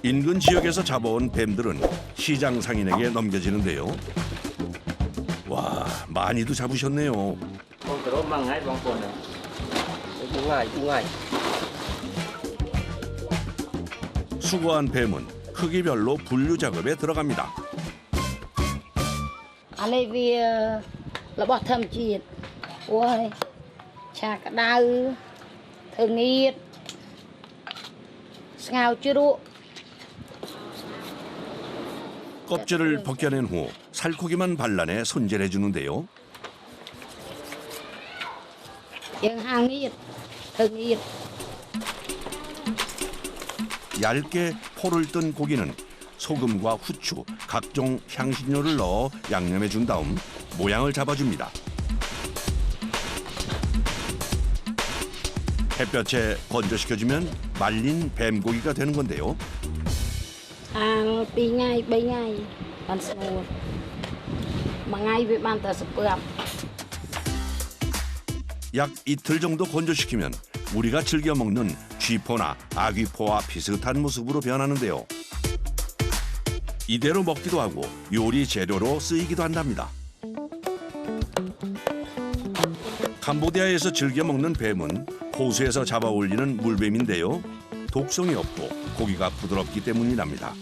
인근 지역에서 잡아온 뱀들은 시장 상인에게 넘겨지는데요. 와, 많이도 잡으셨네요. Con cừu măng hay bông quần này. 두 ngày. 수거한 뱀은 크기별로 분류 작업에 들어갑니다. Ở đây vì là bọt thầm chiết, ôi, chả cả đau, thường nghiệt, ngào chưa đủ. 껍질을 벗겨낸 후 살코기만 발라내 손질해 주는데요. Nhưng hàng nghiệt, thường nghiệt. 얇게 포를 뜬 고기는 소금과 후추, 각종 향신료를 넣어 양념해 준 다음 모양을 잡아줍니다. 햇볕에 건조시켜주면 말린 뱀고기가 되는 건데요. Hàng 2 ngày, 3 ngày, còn sụt. Mà ngày với ban tờ sụp bướm. 약 이틀 정도 건조시키면 우리가 즐겨 먹는 쥐포나 아귀포와 비슷한 모습으로 변하는데요. 이대로 먹기도 하고 요리 재료로 쓰이기도 한답니다. 캄보디아에서 즐겨 먹는 뱀은 호수에서 잡아 올리는 물뱀인데요. 독성이 없고 고기가 부드럽기 때문이랍니다.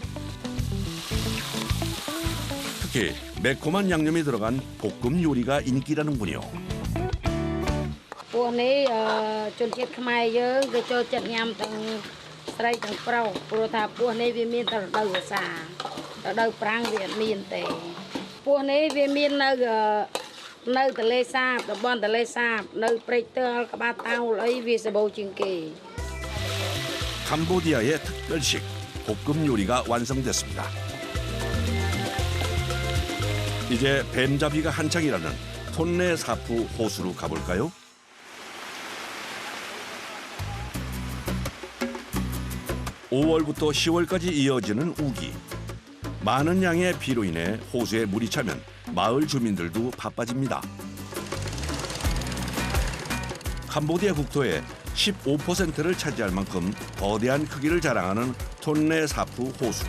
특히 매콤한 양념이 들어간 볶음 요리가 인기라는군요.ពួកនេះជនជាតិខ្មែរយើងគេចូលចិត្តញ៉ាំទាំងស្រីទាំងប្រុសព្រោះថាពួកនេះវាមានតែរដូវវស្សារដូវប្រាំងវាអត់មានទេពួកនេះវាមាននៅទន្លេសាបតំបន់ទន្លេសាបនៅព្រែកទាល់ក្បាលតោលអីវាសម្បូរជាងគេ 캄보디아의 특별식 볶음 요리가 완성됐습니다. 이제 뱀잡이가 한창이라는 톤레 사푸 호수로 가볼까요? (5월부터) (10월까지) 이어지는 우기. 많은 양의 비로 인해 호수에 물이 차면 마을 주민들도 바빠집니다. 캄보디아 국토의 15%를 차지할 만큼 거대한 크기를 자랑하는 톤레 사푸 호수.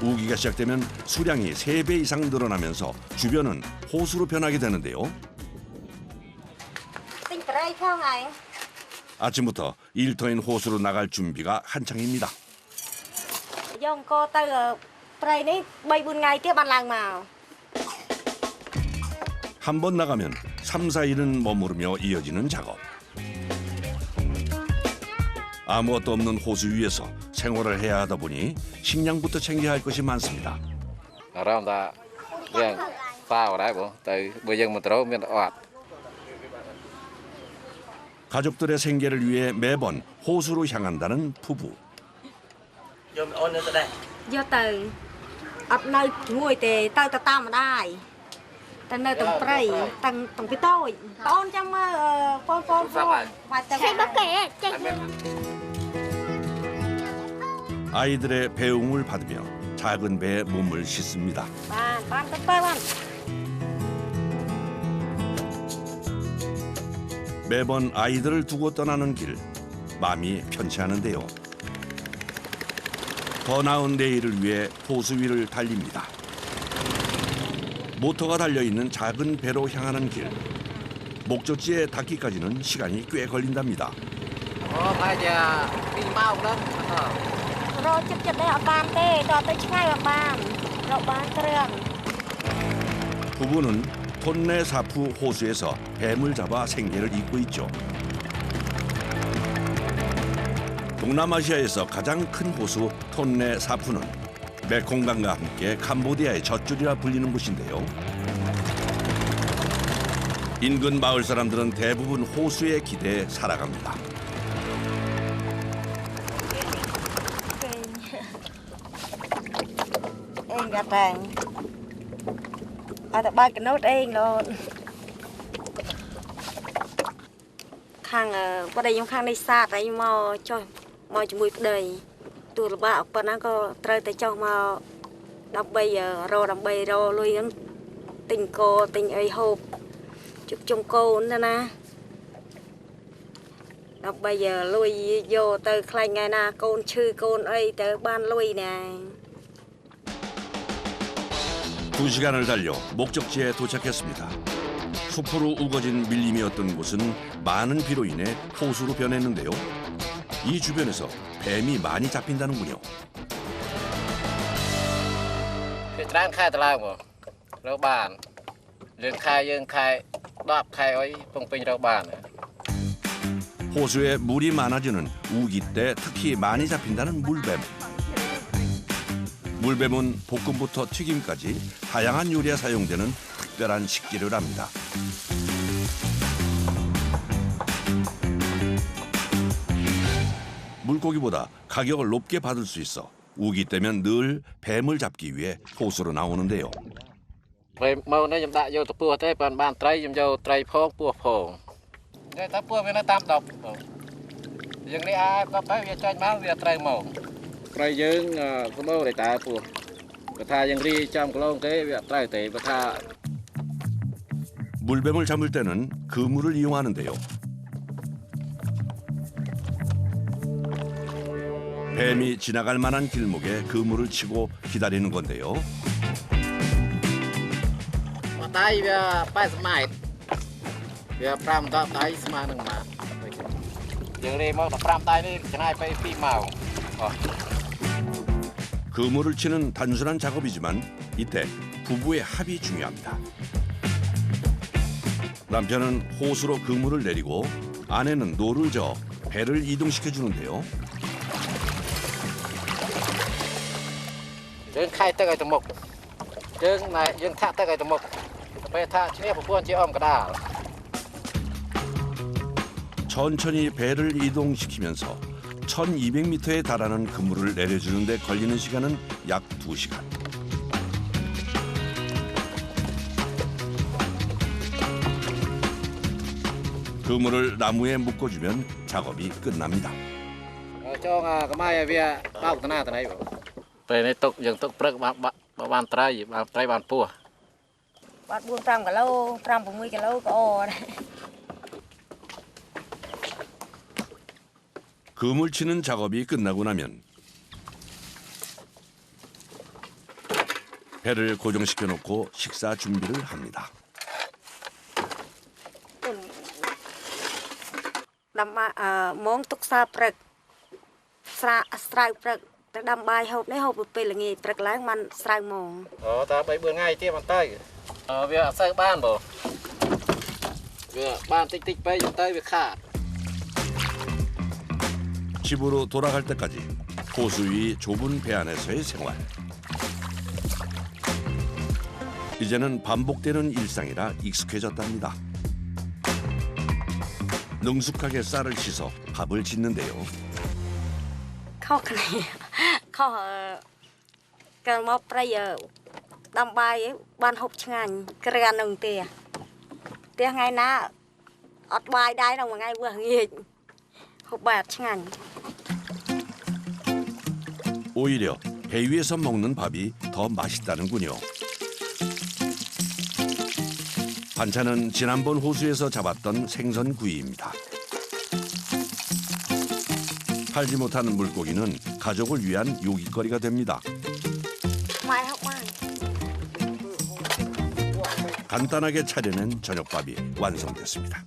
우기가 시작되면 수량이 3배 이상 늘어나면서 주변은 호수로 변하게 되는데요. 아침부터 일터인 호수로 나갈 준비가 한창입니다. 한 번 나가면 3, 4일은 머무르며 이어지는 작업. 아무것도 없는 호수 위에서 생활을 해야 하다 보니 식량부터 챙겨야 할 것이 많습니다. 가족들의 생계를 위해 매번 호수로 향한다는 부부. Vô mình ôn nữa tới đây. Vô từ ập nơi ngồi thì tao tao mà đai tao nơi tầng prey tầng cái tôi ôn trong phone và tầng 아이들의 배웅을 받으며 작은 배에 몸을 씻습니다. ban 매번 아이들을 두고 떠나는 길, 마음이 편치 않은데요. 더 나은 내일을 위해 호수 위를 달립니다. 모터가 달려있는 작은 배로 향하는 길. 목적지에 닿기까지는 시간이 꽤 걸린답니다. rồi chụp chụp đây ở ban tê rồi tới ngay ở ban rồi ban 그냥 부부는 톤레 사푸 호수에서 뱀을 잡아 생계를 잇고 있죠. 동남아시아에서 가장 큰 호수 톤레 사푸는 메콩강과 함께 캄보디아의 젖줄이라 불리는 곳인데요. 인근 마을 사람들은 대부분 호수에 기대해 살아갑니다. em gạt hàng ba cái nốt em luôn khang qua đây trong khang đây xa đấy mò cho mò cho mùi đầy tôi là bạn bạn nó có trời tới cho mò đập bây giờ lui tình cô tình ấy hộp chụp trong cô nữa nè đọc bây giờ lui vô từ khai ngày na con chư con ấy tới ban lui nè. 2시간을 달려 목적지에 도착했습니다. 숲으로 우거진 밀림이었던 곳은 많은 비로 인해 호수로 변했는데요. 이 주변에서 뱀이 많이 잡힌다는군요. Trán khai tờ lao mà rau bàn dương khai đạp khai ấy phong pin rau bàn 호수에 물이 많아지는 우기 때 특히 많이 잡힌다는 물뱀. 물뱀은 볶음부터 튀김까지 다양한 요리에 사용되는 특별한 식재료랍니다. 물고기보다 가격을 높게 받을 수 있어 우기 때면 늘 뱀을 잡기 위해 호수로 나오는데요. về màu này chúng ta vô tập pua thế bàn bàn trai chúng vô trai phong pua phong đây tập pua bên nó tam độc dương này ai có phải việc chơi máu việc trai màu trai dương có bao để ta pua và tha dương đi trong cái lông thế việc trai thế và tha 물뱀을 잡을 때는 그물을 이용하는데요. 뱀이 지나갈 만한 길목에 그물을 치고 기다리는 건데요. tay về bay smart về pram đáp tay smart nương mà dương đi mau pram tay đi cái này phải phi màu 그물을 치는 단순한 작업이지만 이때 부부의 합이 중요합니다. 남편은 호수로 그물을 내리고 아내는 노를 저어 배를 이동시켜 주는데요. dương khai tới cái tầm mục dương này dương thạ tới cái tầm mục về thạ chỉ là buôn chỉ ôm cái đà 천천히 배를 이동시키면서 1200m에 달하는 그물을 내려주는 데 걸리는 시간은 약 2시간. 그물을 나무에 묶어주면 작업이 끝납니다. cho cái mai về bao cái nào thế này về này tục dương tục bớt bàn trai bàn pua Bắt buôn pram cả lâu, pram 60 cái lâu có ồ đấy. 그물 치는 작업이 끝나고 나면 배를 고정시켜 놓고 식사 준비를 합니다. Đâm món túc sa prek, sài prek, đâm bài hộp đấy hộp về là nghề prek láng man sài mỏng. ta bảy bữa ngày tiếp bàn tay về xây ban bộ về ban tích tích bay tay vềขาด 집으로 돌아갈 때까지 호수 위 좁은 배 안에서의 생활. 이제는 반복되는 일상이라 익숙해졌답니다. 능숙하게 쌀을 씻어 밥을 짓는데요. Khó cái này, khó cần một bây giờ đâm bài ban hộp ngành cái ra nông tiền tiền ngày na ọt bài đai đồng ngày vừa nghỉ hộp bạc ngành. 오히려 배 위에서 먹는 밥이 더 맛있다는군요. 반찬은 지난번 호수에서 잡았던 생선구이입니다. 팔지 못한 물고기는 가족을 위한 요깃거리가 됩니다. Mai học mai. 간단하게 차려낸 저녁밥이 완성됐습니다.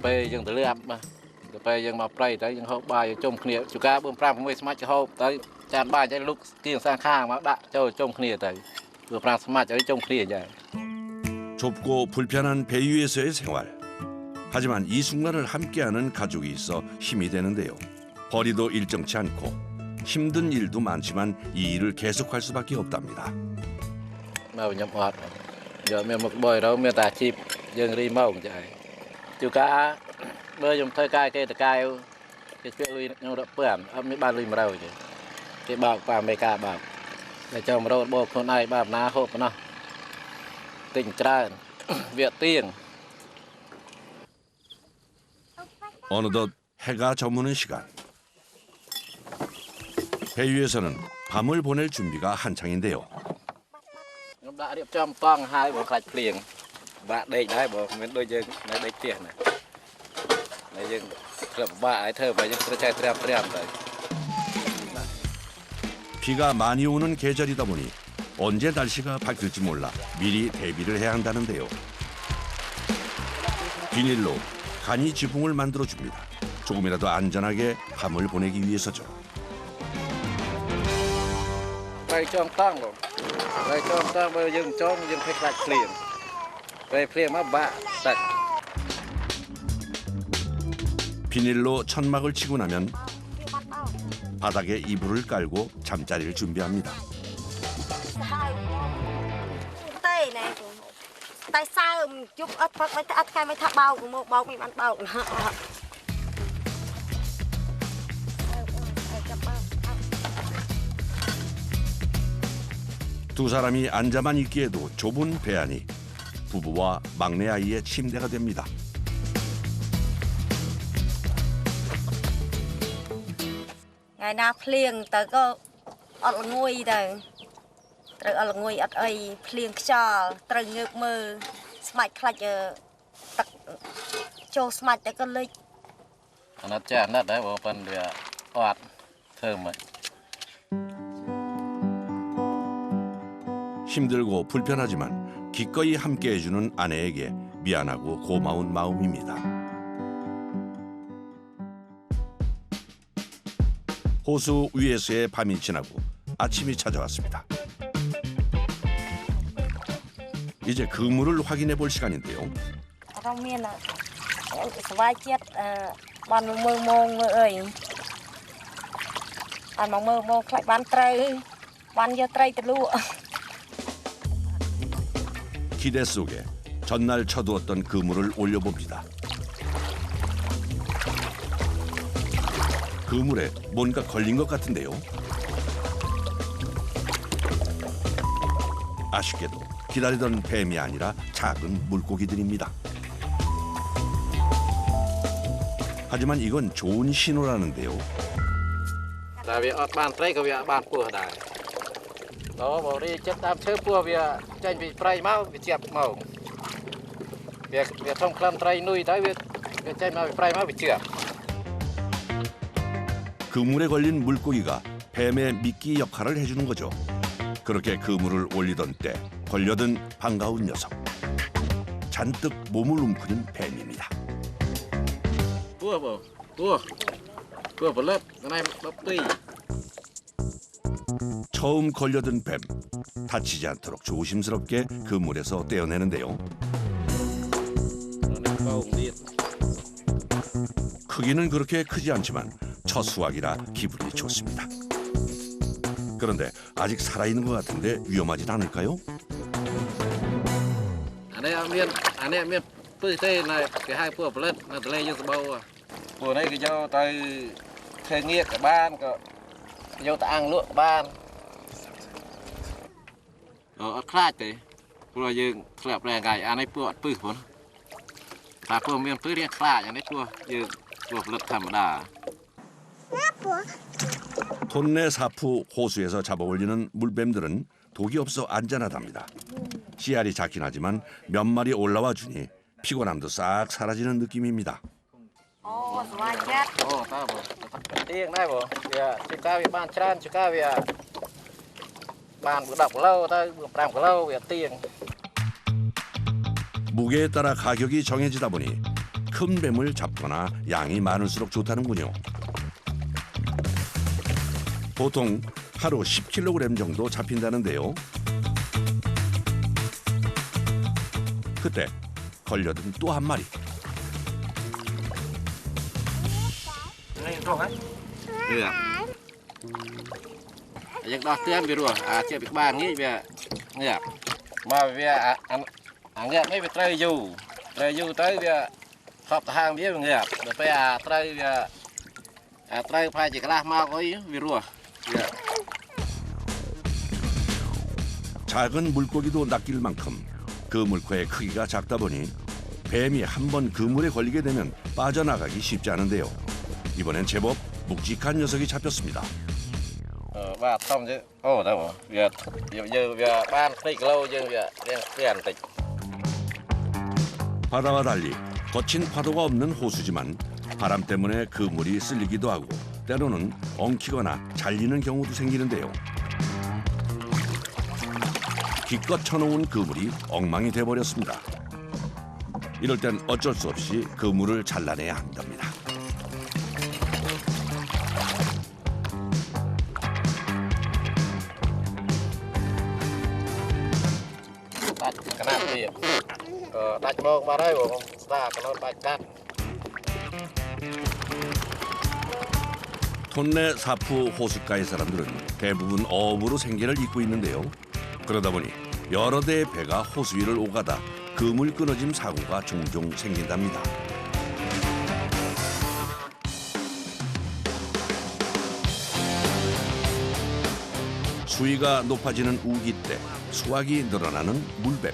bây giờ tới lượp mà bây giờ mà play tới giờ hộp bài trông khnia chủ cá bơm pram mới smart cho hộp tới tràn bài cho lúc kiêng sang khang mà đã cho trông khnia tới bơm pram smart cho trông khnia vậy. 좁고 불편한 배 위에서의 생활. 하지만 이 순간을 함께하는 가족이 있어 힘이 되는데요. 벌이도 일정치 않고 힘든 일도 많지만 이 일을 계속할 수밖에 없답니다. Màu nhập hoạt giờ mình một bồi đâu mình ta chip dừng đi màu vậy chú cá bơi dùng thơi cay cây cay cái chuyện lui nhau đập bướm mấy ba lui mà đâu vậy cái bạc và mấy cá bạc để cho mà đâu bộ con này bạc ná hộp nó tỉnh tràn việc tiền. 어느덧 해가 저무는 시간. 배 위에서는 밤을 보낼 준비가 한창인데요. đã điệp cho toàn hai bộ sạch liền và đây đấy bộ mình đôi chân này đây tiền này đây dừng 바 더 바 그렇게 트랩다. 비가 많이 오는 계절이다 보니 언제 날씨가 바뀔지 몰라 미리 대비를 해야 한다는데요. 비닐로 간이 지붕을 만들어줍니다. 조금이라도 안전하게 밤을 보내기 위해서죠. Đây cho ông tăng rồi. Đây cho ông tăng bây giờ dừng phải sạch liền. Đây liền mà bạ sạch. 비닐로 천막을 치고 나면 바닥에 이불을 깔고 잠자리를 준비합니다. Tê nè. Tay sao chút ít phát mấy ít khai mấy tháp bao của một bao mình ăn bao. 두 사람이 앉아만 있기에도 좁은 배 안이 부부와 막내 아이의 침대가 됩니다. Ngày nào phliêng tới có ở ngôi đời. Tới ở ngôi ở ấy phliêng cho tới ngược mơ smart khai tắc cho smart tới có lịch. Nó chả nát đấy bộ phần để hoạt thơm mà. 힘들고 불편하지만 기꺼이 함께해주는 아내에게 미안하고 고마운 마음입니다. 호수 위에서의 밤이 지나고 아침이 찾아왔습니다. 이제 그물을 확인해 볼 시간인데요. Trong miền là vài chiếc ban mơ mông ơi, ban mơ mông lại ban trai, ban giờ trai từ lúa. 기대 속에 전날 쳐두었던 그물을 올려봅니다. 그물에 뭔가 걸린 것 같은데요. 아쉽게도 기다리던 뱀이 아니라 작은 물고기들입니다. 하지만 이건 좋은 신호라는데요. Là vì bàn trai có việc bàn pua đài. Đó bảo đi chết tam chơi pua vì tranh bị trai máu bị chẹp màu. Việc trong clan trai nuôi tới việc tranh máu bị trai máu bị chẹp. 그물에 걸린 물고기가 뱀의 미끼 역할을 해주는 거죠. 그렇게 그물을 올리던 때 걸려든 반가운 녀석. 잔뜩 몸을 움크린 뱀입니다. Pua bảo pua vào lớp cái này bắp tùy. 처음 걸려든 뱀. 다치지 않도록 조심스럽게 그물에서 떼어내는데요. 크기는 그렇게 크지 않지만 첫 수확이라 기분이 좋습니다. 그런데 아직 살아있는 것 같은데 위험하진 않을까요? anh em miền tươi tê này cái hai pua vào lớp nó lấy như bao. Pua này cái dâu tay thuê nghĩa cả ban cả dâu ta ăn lụa ban. Khai thế, rồi dừng khẹp lại cái anh ấy pua pư vốn. Và pua miền pư riêng khai anh ấy pua dừng pua vật thầm đà. 톤내 사프 호수에서 잡아올리는 물뱀들은 독이 없어 안전하답니다. 씨알이 작긴 하지만 몇 마리 올라와 주니 피곤함도 싹 사라지는 느낌입니다. Vài chiếc. Ta bộ, tiếng này bộ, chỉ cao về ban tràn, chỉ cao về ban bữa đọc lâu, ta bữa làm lâu về tiếng. 무게에 따라 가격이 정해지다 보니 큰 뱀을 잡거나 양이 많을수록 좋다는군요. 보통 하루 10kg 정도 잡힌다는데요. 그때 걸려든 또 한 마리. Được. Những đó tiếng bị rùa, chỉ bị ba nghĩ về ngẹp, mà về ngẹp mấy bị trai dù tới về họp hàng biết ngẹp, rồi phải trai về trai phải chỉ là mau có bị rùa. 작은 물고기도 낚일 만큼 그물코의 크기가 작다 보니 뱀이 한 번 그물에 걸리게 되면 빠져나가기 쉽지 않은데요. 이번엔 제법 묵직한 녀석이 잡혔습니다. Và xong chứ, đâu rồi, giờ ban tích lâu nhưng tiền tích. 바다와 달리 거친 파도가 없는 호수지만 바람 때문에 그물이 쓸리기도 하고 때로는 엉키거나 잘리는 경우도 생기는데요. 기껏 쳐놓은 그물이 엉망이 돼버렸습니다. 이럴 땐 어쩔 수 없이 그물을 잘라내야 한답니다. 톤내 사프 호숫가의 사람들은 대부분 어업으로 생계를 잇고 있는데요. 그러다 보니 여러 대의 배가 호수 위를 오가다 그물 끊어짐 사고가 종종 생긴답니다. 수위가 높아지는 우기 때 수확이 늘어나는 물뱀.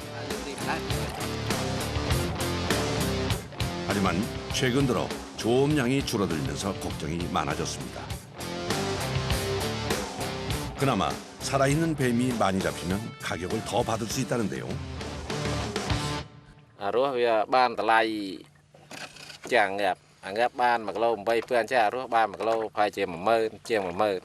하지만 최근 들어 조업량이 줄어들면서 걱정이 많아졌습니다. 그나마 살아있는 뱀이 많이 잡히면 가격을 더 받을 수 있다는데요. Arwahវាបានតម្លៃជាងងាប់បាន1គីឡូ8,000ចេះ arwahបាន1គីឡូប្រហែលជា 10,000 ជាង 10,000.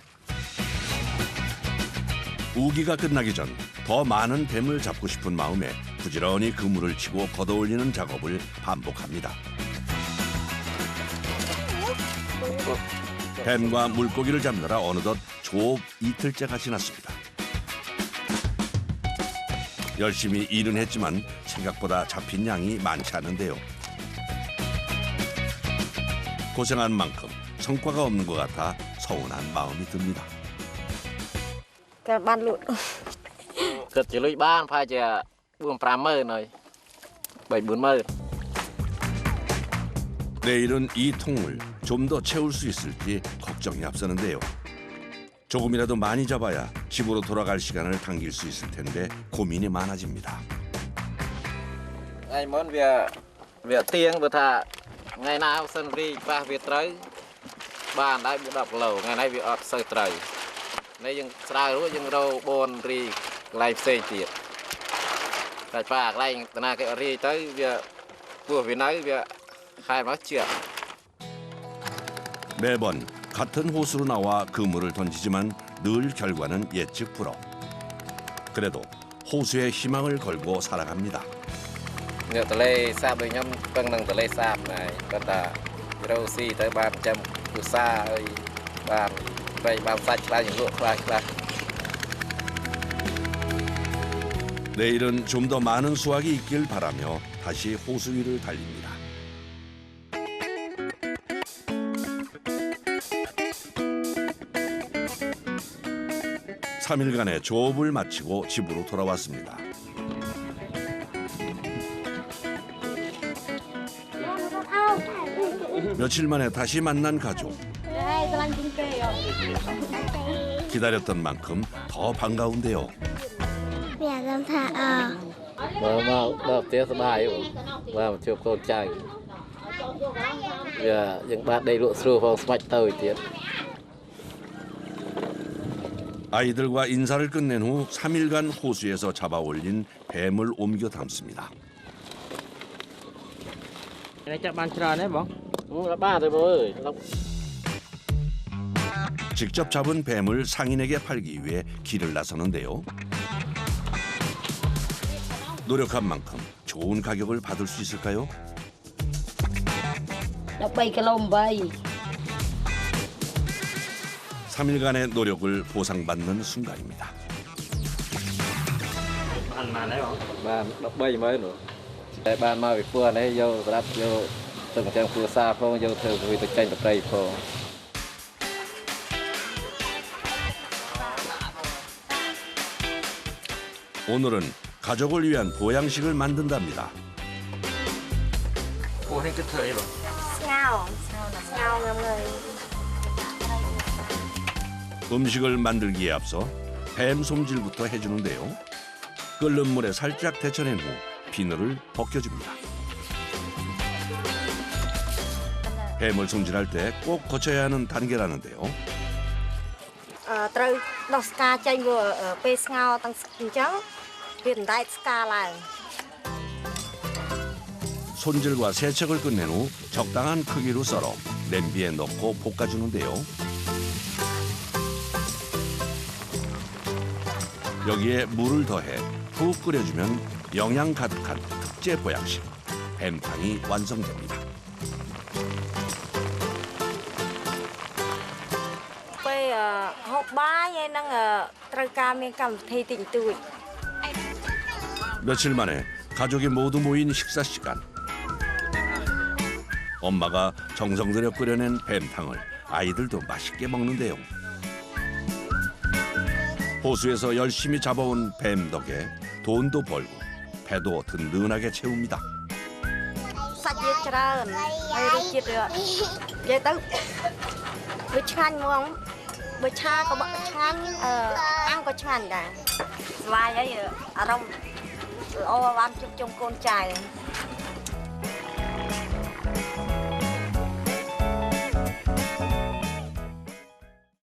우기가 끝나기 전 더 많은 뱀을 잡고 싶은 마음에 부지런히 그물을 치고 걷어올리는 작업을 반복합니다. 뱀과 물고기를 잡느라 어느덧 조업 이틀째가 지났습니다. 열심히 일은 했지만 생각보다 잡힌 양이 많지 않은데요. 고생한 만큼 성과가 없는 것 같아 서운한 마음이 듭니다. Ban lụt. Cực chỉ lưới bán phải chỉ 4-5,000 rồi 7-40,000. 내일은 이 통을 좀 더 채울 수 있을지 걱정이 앞서는데요. 조금이라도 많이 잡아야 집으로 돌아갈 시간을 당길 수 있을 텐데 고민이 많아집니다. Ngày muốn việc tiền vừa thà ngày nào sân ri ba việc tới bàn đại bị đập lầu ngày nay bị ọt sơi trời này dừng sao lúc dừng đâu bồn ri lại xây tiệt tại ba lại từ nay cái ri tới việc vừa vì nói việc hai nói chuyện. 매번 같은 호수로 나와 그물을 던지지만 늘 결과는 예측 불허. 그래도 호수에 희망을 걸고 살아갑니다. Nhờ tờ lê sạp đôi nhóm vâng năng tờ lê sạp này còn là rau xi tới 300 củ sa ơi bàn vậy bàn sạch ra những lụa ra. 내일은 좀 더 많은 수확이 있길 바라며 다시 호수 위를 달립니다. 삼 일간의 조업을 마치고 집으로 돌아왔습니다. 며칠 만에 다시 만난 가족. 기다렸던 만큼 더 반가운데요. Mà tiếc bài và một chiều con trai và những bạn đầy lụa sưu phong smart tơi tiết. 아이들과 인사를 끝낸 후 3일간 호수에서 잡아 올린 뱀을 옮겨 담습니다. Này chắc ban tròn đấy bóng. Ba thôi bố ơi. 직접 잡은 뱀을 상인에게 팔기 위해 길을 나서는데요. 노력한 만큼 좋은 가격을 받을 수 있을까요? 13kg 8. 3일간의 노력을 보상받는 순간입니다. Ăn mà đấy bóng. Bàn 13 mới nữa. Bàn mà bị phua này vô đắp vô từng trang phua xa phong vô thử vì tự tranh tập đây phong. 오늘은 가족을 위한 보양식을 만든답니다. Ủa thế cái thời bóng. Ngao ngâm người. 음식을 만들기에 앞서 뱀 솜질부터 해주는데요. 끓는 물에 살짝 데쳐낸 후 비늘을 벗겨줍니다. 뱀을 손질할 때 꼭 거쳐야 하는 단계라는데요.ត្រូវដោះស្កាចេញវាពេលស្ងោរទាំងអញ្ចឹងវាមិនដែកស្កាឡើង. 손질과 세척을 끝낸 후 적당한 크기로 썰어 냄비에 넣고 볶아주는데요. 여기에 물을 더해 푹 끓여주면 영양 가득한 특제 보양식 뱀탕이 완성됩니다.ពេលហូបបាយហើយនឹងត្រូវការមានកម្មវិធីតិចតួច 며칠 만에 가족이 모두 모인 식사 시간. 엄마가 정성 들여 끓여낸 뱀탕을 아이들도 맛있게 먹는데요. 호수에서 열심히 잡아온 뱀 덕에 돈도 벌고 배도 든든하게 채웁니다. សាច់វាច្រើនហើយរសជាតិនិយាយទៅវាឆ្ងាញ់ហ្មងបើឆាក៏បក់ឆ្ងាញ់អាំងក៏ឆ្ងាញ់ដែរស្វាយហើយអារម្មណ៍ល្អបានជួបជុំកូនចៅ